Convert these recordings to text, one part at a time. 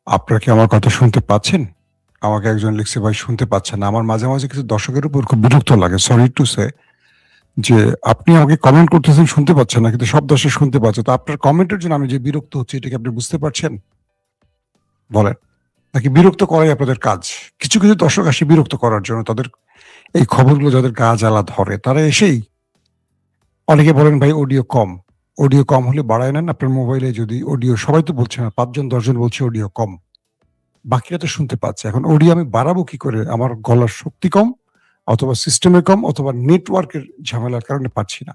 আপনারা কি আমার কথা শুনতে পাচ্ছেন? আমাকে একজন লিখছে, "ভাই শুনতে পাচ্ছেন না।" আমার মাঝে, মাঝে কিছু দর্শকের উপর খুব বিরক্ত লাগে। সরি টু সে যে আপনি আমাকে কমেন্ট করতেছেন শুনতে পাচ্ছেন না, কিন্তু সব দর্শক শুনতে পাচ্ছে। তো আপনার কমেন্টের জন্য আমি যে বিরক্ত হচ্ছি এটা কি আপনি বুঝতে পারছেন? বলেন। নাকি বিরক্ত করাই আপনাদের কাজ? কিছু, কিছু দর্শক আসে বিরক্ত করার জন্য। তাদের এই খবরগুলো যাদের গা জ্বালা ধরে তারা এসেই অনেকে বলেন, "ভাই অডিও কম।" অডিও কম হলে বাড়ায় নেন আপনার মোবাইলে যদি অডিও সবাই তো বলছে না, ৫ জন ১০ জন বলছে অডিও কম। বাকিরা তো শুনতে পাচ্ছে। এখন অডিও আমি বাড়াবো কি করে? আমার গলার শক্তি কম, অথবা সিস্টেমে কম, অথবা নেটওয়ার্কের ঝামেলার কারণে পাচ্ছি না।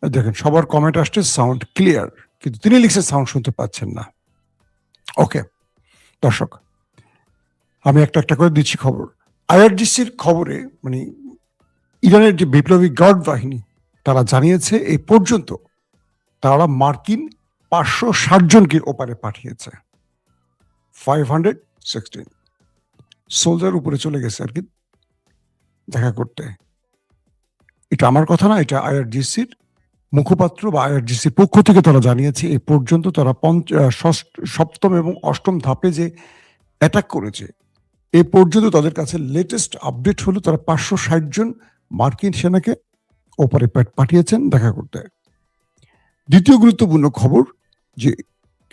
দেখেন সবার কমেন্ট আসছে সাউন্ড ক্লিয়ার। কিন্তু তিনি লিখছে সাউন্ড শুনতে পাচ্ছেন না। ওকে, দর্শক আমি একটা, একটা করে দিচ্ছি খবর। আইআরজিসির খবরে মানে ইরানের যে বিপ্লবী গার্ড বাহিনী তারা জানিয়েছে এই পর্যন্ত তারা মার্কিন ৫৬০ জনকে ওপারে পাঠিয়েছে। 516 সোলজার উপরে চলে গেছে আরকি দেখা করতে। এটা আমার কথা না, এটা আইআরজিসির মুখপাত্র বা আইআরজিসির পক্ষ থেকে তারা জানিয়েছে এ পর্যন্ত তারা সপ্তম এবং অষ্টম ধাপে যে অ্যাটাক করেছে এ পর্যন্ত তাদের কাছে লেটেস্ট আপডেট হলো তারা ৫৬০ জন মার্কিন সেনাকে ওপারে পাঠিয়েছেন দেখা করতে। দ্বিতীয় গুরুত্বপূর্ণ খবর যে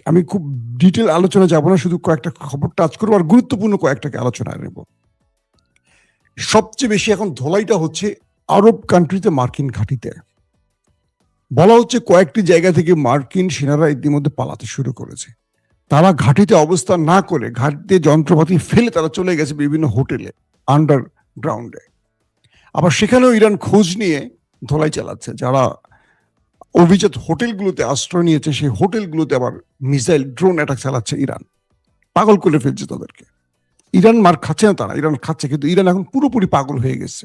আমি খুব ডিটেল আলোচনা যাব না, শুধু কয়েকটা খবর টাচ করবো আর গুরুত্বপূর্ণ কয়েকটাকে আলোচনায় নেব। সবচেয়ে বেশি এখন ধোলাইটা হচ্ছে আরব কান্ট্রিতে মার্কিন ঘাঁটিতে। বলা হচ্ছে কয়েকটি জায়গা থেকে মার্কিন সেনারা ইতিমধ্যে পালাতে শুরু করেছে। তারা ঘাঁটিতে অবস্থান না করে ঘাঁটিতে যন্ত্রপাতি ফেলে তারা চলে গেছে বিভিন্ন হোটেলে, আন্ডারগ্রাউন্ডে। আবার সেখানেও ইরান খোঁজ নিয়ে ধোলাই চালাচ্ছে। যারা অভিজাত হোটেলগুলোতে আশ্রয় নিয়েছে সেই হোটেলগুলোতে আবার মিসাইল ড্রোন অ্যাটাক চালাচ্ছে ইরান। পাগল করে ফেলছে তাদেরকে। ইরান মার খাচ্ছে না, তারা ইরান খাচ্ছে, কিন্তু ইরান এখন পুরোপুরি পাগল হয়ে গেছে।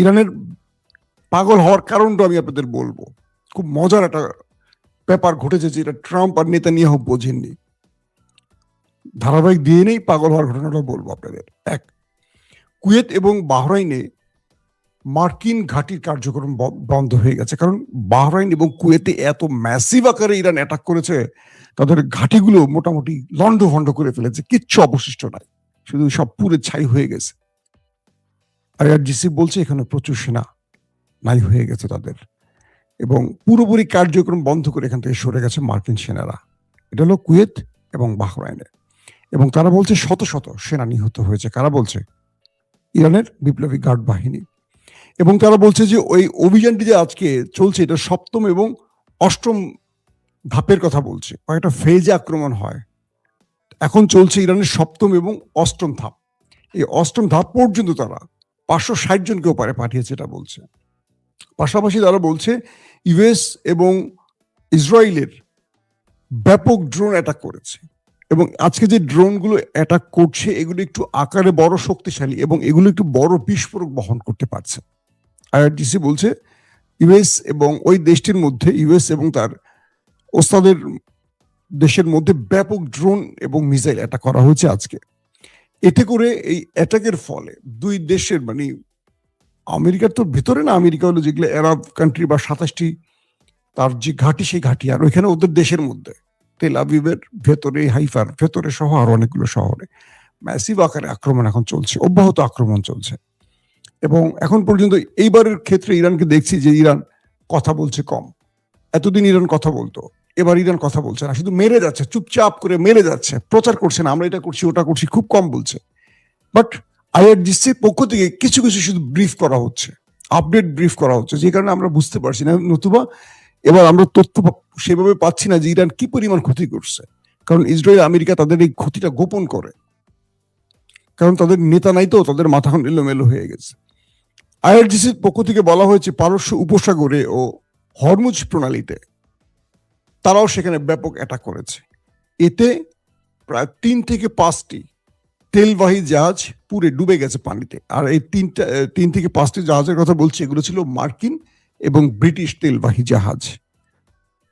ইরানের পাগল হওয়ার কারণটা আমি আপনাদের বলবো। খুব মজার একটা ব্যাপার ঘটেছে যেটা ট্রাম্প আর নেতানিয়াহু বোঝেননি। ধারাবাহিক দিয়ে নেই পাগল হওয়ার ঘটনাটা বলবো আপনাদের। এক, কুয়েত এবং বাহরাইনে মার্কিন ঘাঁটির কার্যক্রম বন্ধ হয়ে গেছে, কারণ বাহরাইন এবং কুয়েতে এত ম্যাসিভ আকারে ইরান অ্যাটাক করেছে, তাদের ঘাঁটিগুলো মোটামুটি লন্ডভন্ড করে ফেলেছে, কিচ্ছু অবশিষ্ট নাই, শুধু সব পুরে ছাই হয়ে গেছে। আইআরজিসি বলছে এখানে প্রচুর সেনা নাই হয়ে গেছে তাদের, এবং পুরোপুরি কার্যক্রম বন্ধ করে এখান থেকে সরে গেছে মার্কিন সেনারা। এটা হলো কুয়েত এবং বাহরাইনে। এবং তারা বলছে শত শত সেনা নিহত হয়েছে। কারা বলছে? ইরানের বিপ্লবী গার্ড বাহিনী। এবং তারা বলছে যে ওই অভিযানটি যে আজকে চলছে এটা সপ্তম এবং অষ্টম ধাপের কথা বলছে, কয়েকটা ফেজে আক্রমণ হয়। এখন চলছে ইরানের সপ্তম এবং অষ্টম ধাপ। এই অষ্টম ধাপ পর্যন্ত তারা ৫৬০ জনকে ওপারে পাঠিয়েছে এটা বলছে। পাশাপাশি তারা বলছে ইউএস এবং ইসরায়েলের ব্যাপক ড্রোন অ্যাটাক করেছে, এবং আজকে যে ড্রোনগুলো অ্যাটাক করছে এগুলো একটু আকারে বড়, শক্তিশালী, এবং এগুলো একটু বড় বিস্ফোরক বহন করতে পারছে। আইআরটিসি বলছে ইউএস এবং ওই দেশটির মধ্যে, ইউএস এবং তার ওস্তাদের দেশের মধ্যে ব্যাপক ড্রোন এবং মিসাইল অ্যাটাক করা হয়েছে আজকে। এতে করে এই অ্যাটাকের ফলে দুই দেশের মানে আমেরিকার তো ভেতরে না, আমেরিকা হলো যেগুলো আরব কান্ট্রি বা ২৭টি তার যে ঘাঁটি সেই ঘাঁটি, আর ওইখানে ওদের দেশের মধ্যে তেল আবিবের ভেতরে, হাইফার ভেতরে সহ আরো অনেকগুলো শহরে ম্যাসিভ আকারে আক্রমণ এখন চলছে, অব্যাহত আক্রমণ চলছে। এবং এখন পর্যন্ত এইবারের ক্ষেত্রে ইরানকে দেখছি যে ইরান কথা বলছে কম। এতদিন ইরান কথা বলতো, এবার ইরান কথা বলছে না, শুধু মেরে যাচ্ছে, চুপচাপ করে মেরে যাচ্ছে, প্রচার করছে না আমরা এটা করছি ওটা করছি, খুব কম বলছে। বাট আইআরজিসির পক্ষ থেকে কিছু কিছু শুধু ব্রিফ করা হচ্ছে, আপডেট ব্রিফ করা হচ্ছে, যে কারণে আমরা বুঝতে পারছি না, নতুবা এবার আমরা তথ্য সেভাবে পাচ্ছি না যে ইরান কি পরিমাণ ক্ষতি করছে। কারণ ইসরায়েল আমেরিকা তাদের এই ক্ষতিটা গোপন করে, কারণ তাদের নেতা নাই তো, তাদের মাথা এলোমেলো হয়ে গেছে। আইআরজিসির পক্ষ থেকে বলা হয়েছে পারস্য উপসাগরে ও হরমুজ প্রণালীতে তারাও সেখানে ব্যাপক অ্যাটাক করেছে। এতে প্রায় ৩ থেকে ৫টি তেলবাহী জাহাজ পুরে ডুবে গেছে পানিতে। আর এই ৩ থেকে ৫টি জাহাজের কথা বলছি, এগুলো ছিল মার্কিন এবং ব্রিটিশ তেলবাহী জাহাজ।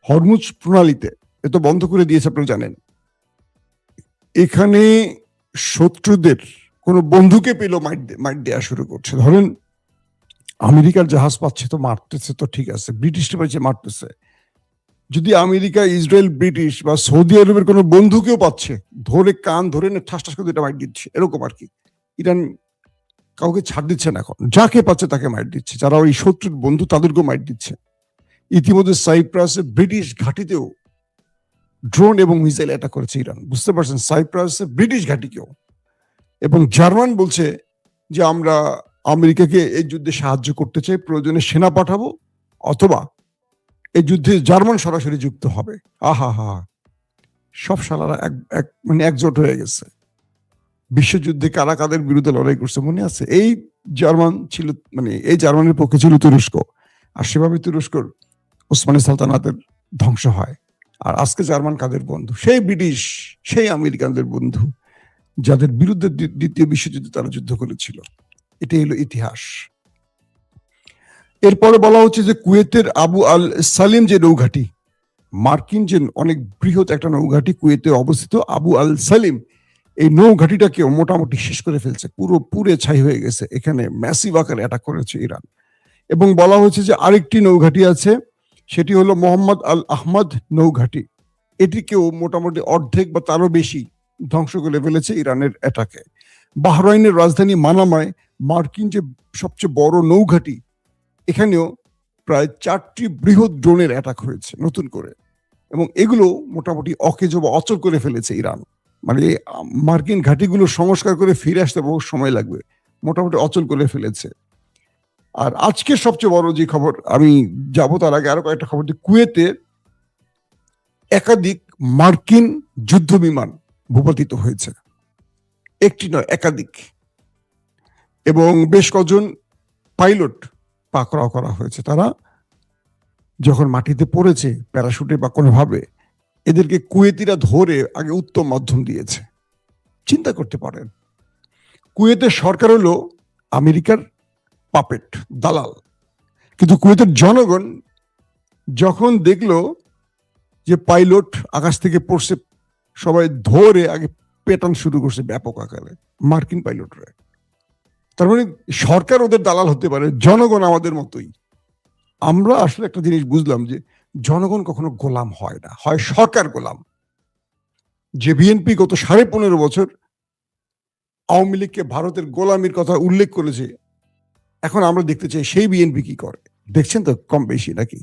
হরমুজ প্রণালীতে এ তো বন্ধ করে দিয়েছে, আপনারা জানেন। এখানে শত্রুদের কোনো বন্ধুকে পেলেও মাইট দেওয়া শুরু করছে। ধরেন আমেরিকার জাহাজ পাচ্ছে তো মারতেছে, তো ঠিক আছে, ব্রিটিশটা পাচ্ছে মারতেছে, যদি আমেরিকা, ইসরায়েল, ব্রিটিশ বা সৌদি আরবের কোনো বন্ধুকেও পাচ্ছে, ধরে কান ধরে না ঠাস ঠাস করে এটা মাইর দিচ্ছে, এরকম আর কি। ইরান কাউকে ছাড় দিচ্ছে না, এখন যাকে পাচ্ছে তাকে মাইর দিচ্ছে, যারা ওই শত্রুর বন্ধু তাদেরকেও মাইর দিচ্ছে। ইতিমধ্যে সাইপ্রাসে ব্রিটিশ ঘাঁটিতেও ড্রোন এবং মিসাইল অ্যাটাক করেছে ইরান, বুঝতে পারছেন? সাইপ্রাসে ব্রিটিশ ঘাঁটিকেও। এবং জার্মান বলছে যে আমরা আমেরিকাকে এই যুদ্ধে সাহায্য করতে চাই, প্রয়োজনে সেনা পাঠাবো, অথবা এই যুদ্ধে জার্মান সরাসরি যুক্ত হবে। আহা হা, সব শালারা মানে একজোট হয়ে গেছে। বিশ্বযুদ্ধে কারা কাদের বিরুদ্ধে লড়াই করছে মনে আছে? এই জার্মান ছিল, মানে এই জার্মানির পক্ষে ছিল তুরস্ক, আর সেভাবে তুরস্কর ওসমানী সালতানাতের ধ্বংস হয়। আর আজকে জার্মান কাদের বন্ধু? সেই ব্রিটিশ, সেই আমেরিকানদের বন্ধু, যাদের বিরুদ্ধে দ্বিতীয় বিশ্বযুদ্ধে তারা যুদ্ধ করেছিল। এটাই হলো ইতিহাস। এরপরে বলা হচ্ছে যে কুয়েতের আবু আল সালিম যে নৌঘাটি, মার্কিন যে অনেক বৃহৎ একটা নৌঘাটি কুয়েতে অবস্থিত, আবু আল সালিম, এই নৌঘাটিটাকেও মোটামুটি শেষ করে ফেলছে, পুরে ছাই হয়ে গেছে। এখানে ম্যাসিভ আকারে অ্যাটাক করেছে ইরান। এবং বলা হয়েছে যে আরেকটি নৌঘাটি আছে, সেটি হলো মোহাম্মদ আল আহমদ নৌঘাটি, এটিকেও মোটামুটি অর্ধেক বা তারও বেশি ধ্বংস করে ফেলেছে ইরানের অ্যাটাকে। বাহরাইনের রাজধানী মানামায় মার্কিন যে সবচেয়ে বড় নৌঘাটি, এখানেও প্রায় 4টি বৃহৎ ড্রোনের অ্যাটাক হয়েছে নতুন করে, এবং এগুলো মোটামুটি অকেজো বা অচল করে ফেলেছে ইরান। মানে মার্কিন ঘাঁটিগুলো সংস্কার করে ফিরে আসতে বহু সময় লাগবে, মোটামুটি অচল করে ফেলেছে। আর আজকে সবচেয়ে বড় যে খবর, আমি যাবো তার আগে আরো কয়েকটা খবর দিই। কুয়েতে একাধিক মার্কিন যুদ্ধ বিমান ভূপাতিত হয়েছে, একটি নয় একাধিক, এবং বেশ কজন পাইলট পাকড়াও করা হয়েছে। তারা যখন মাটিতে পড়েছে প্যারাশুটে বা কোনোভাবে, এদেরকে কুয়েতিরা ধরে আগে উত্তম মাধ্যম দিয়েছে। চিন্তা করতে পারেন, কুয়েতের সরকার হলো আমেরিকার পাপেট, দালাল, কিন্তু কুয়েতের জনগণ যখন দেখলো যে পাইলট আকাশ থেকে পড়ছে, সবাই ধরে আগে পেটান শুরু করছে ব্যাপক আকারে মার্কিন পাইলটরা। তার মানে সরকার ওদের দালাল হতে পারে, জনগণ আমাদের মতোই। আমরা আসলে একটা জিনিস বুঝলাম যে জনগণ কখনো গোলাম হয় না, হয় সরকার গোলাম। যে বিএনপি গত 15.5 বছর আওয়ামী লীগকে ভারতের গোলামির কথা উল্লেখ করেছে, এখন আমরা দেখতে চাই সেই বিএনপি কি করে। দেখছেন তো কম বেশি নাকি?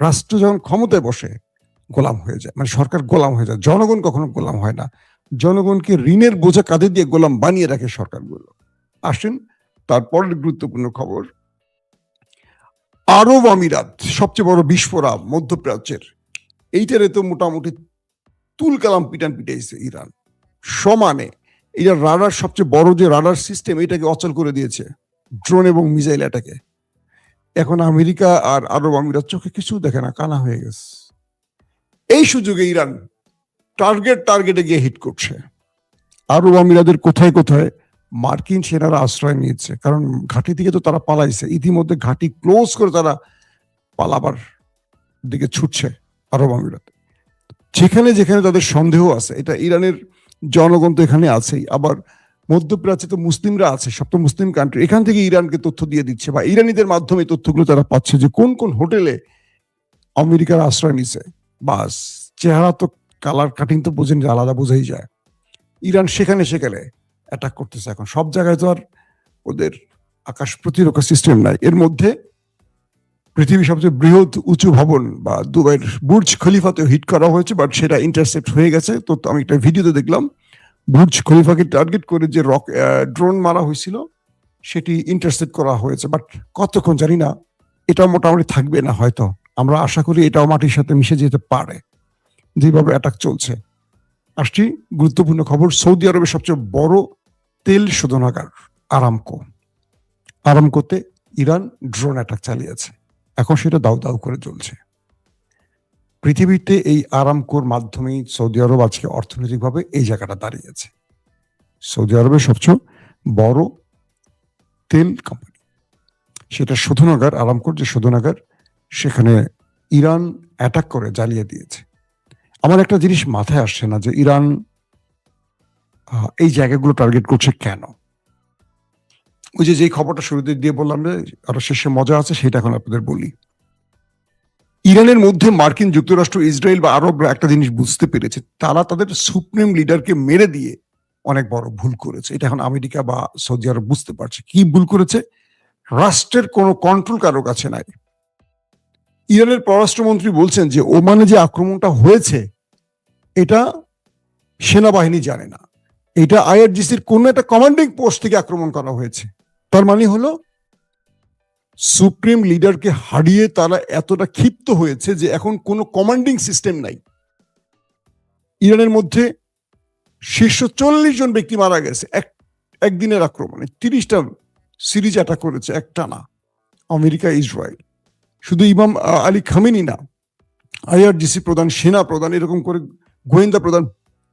রাষ্ট্র যখন ক্ষমতায় বসে গোলাম হয়ে যায়, মানে সরকার গোলাম হয়ে যায়, জনগণ কখনো গোলাম হয় না। জনগণকে ঋণের বোঝা কাঁধে দিয়ে গোলাম বানিয়ে রাখে সরকারগুলো। আসেন তারপরের গুরুত্বপূর্ণ খবর। আরব আমিরাত, সবচেয়ে বড় বিস্ফোরা মধ্যপ্রাচ্যের, এইটারে তো মোটামুটি তুল কালাম পিটান পিটাইছে ইরান সমানে। এটা রাডার, সবচেয়ে বড় যে রাডার সিস্টেম, এটাকে অচল করে দিয়েছে ড্রোন এবং মিসাইল অ্যাটাকে। এখন আমেরিকা আর আরব আমিরাত চোখে কিছু দেখে না, কানা হয়ে গেছে। এই সুযোগে ইরান টার্গেটে গিয়ে হিট করছে। আরব আমিরাতের কোথায় কোথায় মার্কিন সেনারা আশ্রয় নিয়েছে, কারণ ঘাঁটি থেকে তো তারা পালাইছে। ইতিমধ্যে ঘাঁটি ক্লোজ করে তারা পালাবার দিকে ছুটছে আরব আমিরাত। যেখানে যেখানে তাদের সন্দেহ আছে, এটা ইরানের জনগণ তো এখানে আছেই, আবার মধ্যপ্রাচ্যে তো মুসলিমরা আছে, সব তো মুসলিম কান্ট্রি, এখান থেকে ইরানকে তথ্য দিয়ে দিচ্ছে, বা ইরানিদের মাধ্যমে তথ্যগুলো তারা পাচ্ছে যে কোন কোন হোটেলে আমেরিকার আশ্রয় নিছে। বাস, চেহারা তো কালার কাটিং তো বোঝেন, আলাদা বোঝাই যায়। ইরান সেখানে সেখানে অ্যাটাক করতেছে। এখন সব জায়গায় তো আর ওদের আকাশ প্রতিরক্ষা সিস্টেম নাই। এর মধ্যে পৃথিবীর সবচেয়ে বৃহৎ উঁচু ভবন বা দুবাইয়ের বুর্জ খলিফাতে হিট করা হয়েছে, বাট সেটা ইন্টারসেপ্ট হয়ে গেছে। তো আমি একটা ভিডিওতে দেখলাম, বুর্জ খলিফাকে টার্গেট করে যে ড্রোন মারা হয়েছিল সেটি ইন্টারসেপ্ট করা হয়েছে, বাট কতক্ষণ জানি না। এটা মোটামুটি থাকবে না হয়তো, আমরা আশা করি এটাও মাটির সাথে মিশে যেতে পারে যেভাবে অ্যাটাক চলছে। আসছি গুরুত্বপূর্ণ খবর। সৌদি আরবের সবচেয়ে বড় তেল শোধনাগার আরামকোতে ইরান ড্রোন অ্যাটাক চালিয়েছে। এখন সেটা দাউ দাউ করে চলছে পৃথিবীতে। এই আরামকোর মাধ্যমেই সৌদি আরব আজকে অর্থনৈতিকভাবে এই জায়গাটা দাঁড়িয়েছে। সৌদি আরবের সবচেয়ে বড় তেল কোম্পানি, সেটা শোধনাগার, আরামকোর যে শোধনাগার, সেখানে ইরান অ্যাটাক করে জ্বালিয়ে দিয়েছে। আমার একটা জিনিস মাথায় আসছে না যে ইরান এই জায়গাগুলো টার্গেট করছে কেন। ওই যে খবরটা শুরুতে দিয়ে বললাম যে আরো শেষে মজা আছে, সেটা এখন আপনাদের বলি। ইরানের মধ্যে মার্কিন যুক্তরাষ্ট্র, ইসরায়েল বা আরবরা একটা জিনিস বুঝতে পেরেছে, তারা তাদের সুপ্রিম লিডারকে মেরে দিয়ে অনেক বড় ভুল করেছে। এটা এখন আমেরিকা বা সৌদি আরব বুঝতে পারছে। কি ভুল করেছে? রাষ্ট্রের কোনো কন্ট্রোল কারো কাছে নাই। ইরানের পররাষ্ট্রমন্ত্রী বলছেন যে ওমানে যে আক্রমণটা হয়েছে এটা সেনাবাহিনী জানে না, এটা আইআরজিসির কোন একটা কমান্ডিং পোস্ট থেকে আক্রমণ করা হয়েছে। তার মানে হলো সুপ্রিম লিডারকে হারিয়ে তারা এতটা ক্ষিপ্ত হয়েছে যে এখন কোনো কমান্ডিং সিস্টেম নাই। ইরানের মধ্যে শীর্ষ 40 জন ব্যক্তি মারা গেছে একদিনের আক্রমণে। 30টা সিরিজ অ্যাটাক করেছে একটানা আমেরিকা, ইসরায়েল। শুধু ইমাম আলী খামেনি না, আইআরজিসি প্রধান, সেনা প্রধান, এরকম করে গোয়েন্দা প্রধান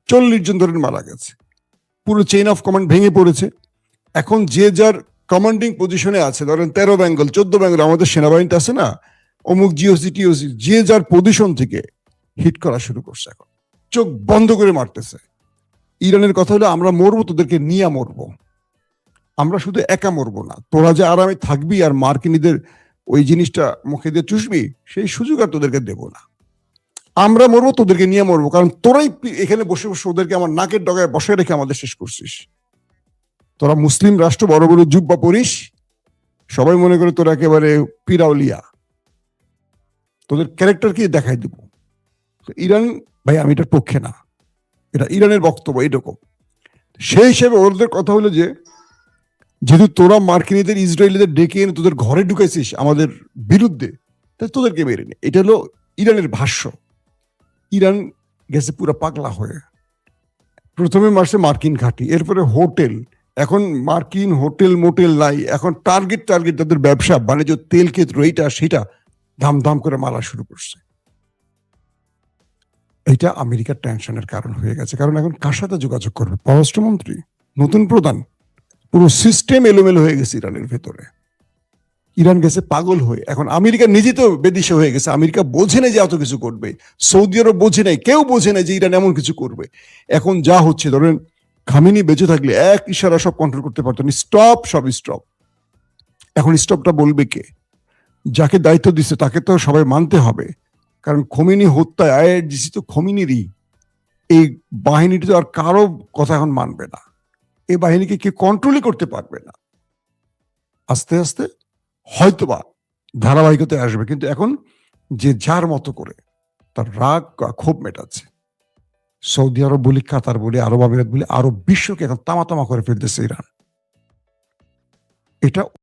40 জন ধরে মারা গেছে। পুরো চেইন অফ কমান্ড ভেঙে পড়েছে। এখন যে যার কমান্ডিং পজিশনে আছে, ধরেন 13 বেঙ্গল 14 বেঙ্গল আমাদের সেনাবাহিনীতে আছে না, অমুক জিওসি টিওসি, যে যার পজিশন থেকে হিট করা শুরু করছে। এখন চোখ বন্ধ করে মারতেছে। ইরানের কথা হলো আমরা মরবো, তোদেরকে নিয়ে মরবো। আমরা শুধু একা মরবো না, তোরা যে আরামে থাকবি আর মার্কিনীদের ওই জিনিসটা মুখে দিয়ে চুষবি, সেই সুযোগ আর তোদেরকে দেব না। আমরা মরবো, তোদেরকে নিয়ে মরবো, কারণ তোরাই এখানে বসে বসে ওদেরকে আমার নাকের ডগায় বসে রেখে আমাদের শেষ করছিস। তোরা মুসলিম রাষ্ট্র, বড় বড় জুব্বা পরিস, সবাই মনে করে তোরা একেবারে পিরাউলিয়া, তোদের ক্যারেক্টার কি দেখাই দিব। ইরান ভাই, আমি এটার পক্ষে না, এটা ইরানের বক্তব্য এরকম। সেই হিসেবে ওদের কথা হলো যে যেহেতু তোরা মার্কিনীদের, ইসরায়েলিদের ডেকে এনে তোদের ঘরে ঢুকাইছিস আমাদের বিরুদ্ধে, তাহলে তোদেরকে মেরে নে। এটা হলো ইরানের ভাষ্য। ইরান গেছে পুরো পাগলা হয়ে। প্রথমে মারছে মার্কিন ঘাঁটি, এরপরে হোটেল। এখন মার্কিন হোটেল মোটেল নাই, এখন টার্গেট তাদের ব্যবসা বাণিজ্য, তেল ক্ষেত্র, এইটা সেটা ধাম ধাম করে মারা শুরু করছে। এটা আমেরিকার টেনশনের কারণ হয়ে গেছে। কারণ এখন কার সাথে যোগাযোগ করবে? পররাষ্ট্রমন্ত্রী, নতুন প্রধান, পুরো সিস্টেম এলোমেলো হয়ে গেছে ইরানের ভেতরে। ইরান গেছে পাগল হয়ে। এখন আমেরিকা নিজে তো বেদিশা হয়ে গেছে। আমেরিকা বোঝে না যে এত কিছু করবে, সৌদি আরব বোঝে নাই, কেউ বোঝে না যে ইরান এমন কিছু করবে। এখন যা হচ্ছে, ধরেন খামেনি বেঁচে থাকলে এক ইশারা সব কন্ট্রোল করতে পারতেন, স্টপ, সব স্টপ। এখন স্টপটা বলবে কে? যাকে দায়িত্ব দিচ্ছে তাকে তো সবাই মানতে হবে, কারণ খোমেনি হত্যায় আইআরজিসি তো খোমেনিরই। এই বাহিনীটি তো আর কারো কথা এখন মানবে না। এই বাহিনীকে কেউ কন্ট্রোলই করতে পারবে না। আস্তে আস্তে হয়তোবা ধারাবাহিকতায় আসবে, কিন্তু এখন যে যার মতো করে তার রাগ ক্ষোভ মেটাচ্ছে। সৌদি আরব বলি, কাতার বলি, আরব আমিরাত বলি, আরব বিশ্বকে এখন তামা তামা করে ফেলতেছে ইরান। এটা